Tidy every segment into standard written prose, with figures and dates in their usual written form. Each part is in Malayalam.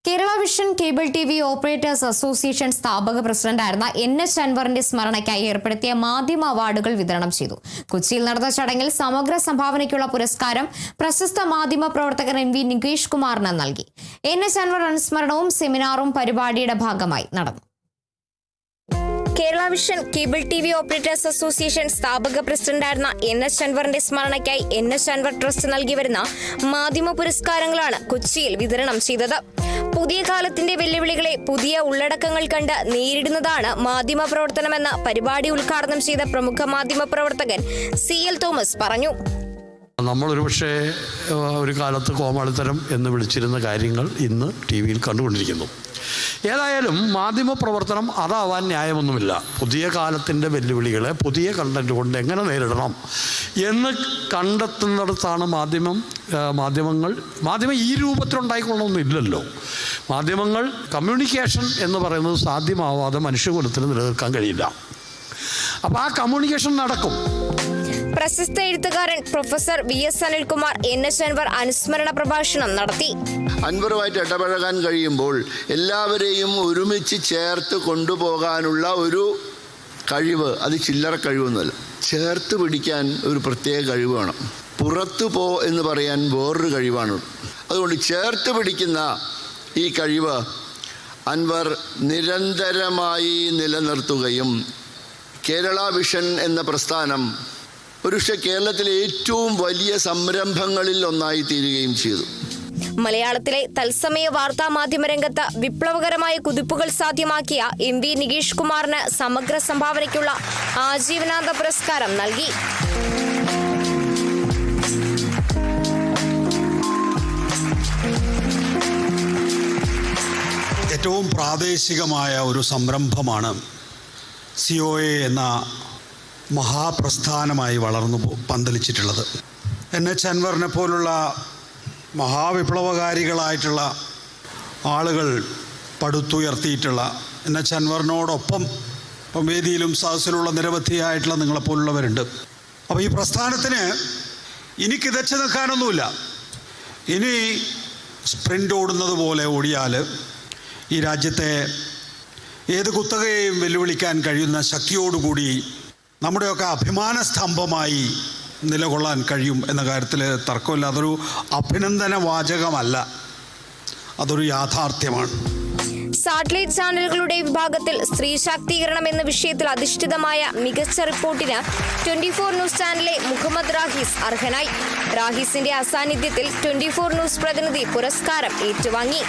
Kerala vision cable TV operators association സ്ഥാപക പ്രസിഡന്റായിരുന്ന NH അൻവറിന്റെ സ്മരണയ്ക്കായി ഏർപ്പെടുത്തിയ മാധ്യമ അവാർഡുകൾ വിതരണം ചെയ്തു. കൊച്ചിയിൽ നടന്ന ചടങ്ങിൽ സമഗ്ര സംഭാവനയ്ക്കുള്ള പുരസ്കാരം പ്രശസ്ത മാധ്യമ പ്രവർത്തകൻ NV നികേഷ് കുമാറിന് നൽകി. NH അൻവർ അനുസ്മരണവും സെമിനാറും പരിപാടിയുടെ ഭാഗമായി നടന്നു. Kerala vision cable TV operators association സ്ഥാപക പ്രസിഡന്റായിരുന്ന NH അൻവറിന്റെ സ്മരണയ്ക്കായി NH അൻവർ ട്രസ്റ്റ് നൽകി വരുന്ന മാധ്യമ പുരസ്കാരങ്ങളാണ് കൊച്ചിയിൽ വിതരണം ചെയ്തത്. പുതിയ കാലത്തിന്റെ വെല്ലുവിളികളെ പുതിയ ഉള്ളടക്കങ്ങൾ കണ്ട് നേരിടുന്നതാണ് മാധ്യമ പ്രവർത്തനമെന്ന് പരിപാടി ഉദ്ഘാടനം ചെയ്ത പ്രമുഖ മാധ്യമ പ്രവർത്തകൻ CL തോമസ് പറഞ്ഞു. നമ്മളൊരു പക്ഷേ ഒരു കാലത്ത് കോമാളിത്തരം എന്ന് വിളിച്ചിരുന്ന കാര്യങ്ങൾ ഇന്ന് TV-യിൽ കണ്ടുകൊണ്ടിരിക്കുന്നു. ഏതായാലും മാധ്യമ പ്രവർത്തനം അതാവാൻ ന്യായമൊന്നുമില്ല. പുതിയ കാലത്തിൻ്റെ വെല്ലുവിളികളെ പുതിയ കണ്ടന്റ് കൊണ്ട് എങ്ങനെ നേരിടണം എന്ന് കണ്ടെത്തുന്നിടത്താണ് മാധ്യമം ഈ രൂപത്തിലുണ്ടായിക്കൊള്ളണമെന്നില്ലല്ലോ. മാധ്യമങ്ങൾ കമ്മ്യൂണിക്കേഷൻ എന്ന് പറയുന്നത് സാധ്യമാവാതെ മനുഷ്യകുലത്തിന് നിലനിൽക്കാൻ കഴിയില്ല. അപ്പോൾ ആ കമ്മ്യൂണിക്കേഷൻ നടക്കും. പ്രശസ്ത എഴുത്തുകാരൻ professor VS Anilkumar NH Anwar അനുസ്മരണ പ്രഭാഷണം നടത്തി. അൻവറുമായിട്ട് ഇടപഴകാൻ കഴിയുമ്പോൾ എല്ലാവരെയും ഒരുമിച്ച് ചേർത്ത് കൊണ്ടുപോകാനുള്ള ഒരു കഴിവ്, അത് ചില്ലറ കഴിവൊന്നുമല്ല. ചേർത്ത് പിടിക്കാൻ ഒരു പ്രത്യേക കഴിവ് വേണം. പുറത്തു പോ എന്ന് പറയാൻ വേറൊരു കഴിവാണ്. അതുകൊണ്ട് ചേർത്ത് പിടിക്കുന്ന ഈ കഴിവ് അൻവർ നിരന്തരമായി നിലനിർത്തുകയും കേരള വിഷൻ എന്ന പ്രസ്ഥാനം ഒരുപക്ഷെ കേരളത്തിലെ ഏറ്റവും വലിയ സംരംഭങ്ങളിൽ ഒന്നായി തീരുകയും ചെയ്തു. മലയാളത്തിലെ തത്സമയ വാർത്താ മാധ്യമ രംഗത്ത് വിപ്ലവകരമായ കുതിപ്പുകൾ സാധ്യമാക്കിയ NV നികേഷ് കുമാറിന് സമഗ്ര സംഭാവനയ്ക്കുള്ള ആജീവനാന്ത പുരസ്കാരം നൽകി. ഏറ്റവും പ്രാദേശികമായ ഒരു സംരംഭമാണ് COA എന്ന മഹാപ്രസ്ഥാനമായി വളർന്നു പന്തലിച്ചിട്ടുള്ളത്. NH അൻവറിനെ പോലുള്ള മഹാവിപ്ലവകാരികളായിട്ടുള്ള ആളുകൾ പടുത്തുയർത്തിയിട്ടുള്ള NH അൻവറിനോടൊപ്പം വേദിയിലും സദസ്സിലുള്ള നിരവധിയായിട്ടുള്ള നിങ്ങളെപ്പോലുള്ളവരുണ്ട്. അപ്പോൾ ഈ പ്രസ്ഥാനത്തിന് ഇനി കിതച്ച് നിൽക്കാനൊന്നുമില്ല. ഇനി സ്പ്രിൻ്റ് ഓടുന്നത് പോലെ ഓടിയാൽ ഈ രാജ്യത്തെ ഏത് കുത്തകയെയും വെല്ലുവിളിക്കാൻ കഴിയുന്ന ശക്തിയോടുകൂടി നമ്മുടെയൊക്കെ അഭിമാന സ്തംഭമായി നിലകൊള്ളാൻ കഴിയും എന്ന കാര്യത്തിൽ തർക്കമില്ല. അതൊരു അഭിനന്ദന വാചകമല്ല, അതൊരു യാഥാർത്ഥ്യമാണ്. സാറ്റലൈറ്റ് ചാനലുകളുടെ വിഭാഗത്തിൽ സ്ത്രീ ശാക്തീകരണം എന്ന വിഷയത്തിൽ അധിഷ്ഠിതമായ മികച്ച റിപ്പോർട്ടിന് 24 ന്യൂസ് ചാനലിലെ മുഹമ്മദ് റാഹിസ് അർഹനായി. റാഹിസിന്റെ അസാന്നിധ്യത്തിൽ 24 ന്യൂസ് പ്രതിനിധി പുരസ്കാരം ഏറ്റുവാങ്ങി.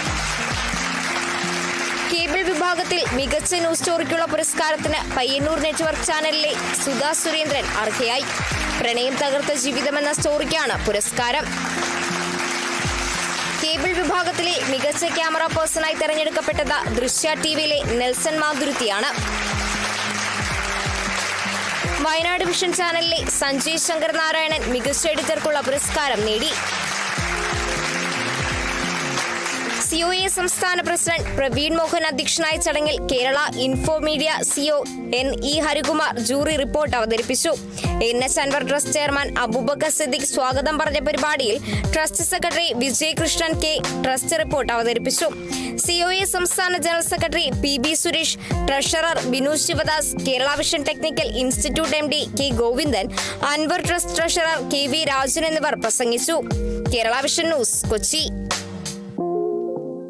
കേബിൾ വിഭാഗത്തിൽ മികച്ച ന്യൂസ് സ്റ്റോറിക്കുള്ള പുരസ്കാരത്തിന് പയ്യന്നൂർ നെറ്റ്വർക്ക് ചാനലിലെ സുധാ സുരേന്ദ്രൻ അർഹയായി. പ്രണയം തകർത്ത ജീവിതമെന്ന സ്റ്റോറിക്കാണ് പുരസ്കാരം. കേബിൾ വിഭാഗത്തിലെ മികച്ച ക്യാമറ പേഴ്സണായി തെരഞ്ഞെടുക്കപ്പെട്ടത് ദൃശ്യ TV-യിലെ നെൽസൺ മാതുരുത്തിയാണ്. വയനാട് വിഷൻ ചാനലിലെ സഞ്ജയ് ശങ്കർ നാരായണൻ മികച്ച എഡിറ്റർക്കുള്ള പുരസ്കാരം നേടി. COA സംസ്ഥാന പ്രസിഡന്റ് പ്രവീൺ മോഹൻ അധ്യക്ഷനായ ചടങ്ങിൽ Kerala info media CEO NE Harikumar jury report അവതരിപ്പിച്ചു. NH Anwar trust chairman Aboobacker Siddique സ്വാഗതം പറഞ്ഞ പരിപാടിയിൽ trust secretary Vijay Krishnan K trust report അവതരിപ്പിച്ചു. COA സംസ്ഥാന general secretary PB Suresh, treasurer Binu Sivadas, Kerala vision technical institute MD K Govindan, Anwar trust treasurer KV Rajan എന്നിവർ പ്രസംഗിച്ചു. Kerala vision news, Kochi.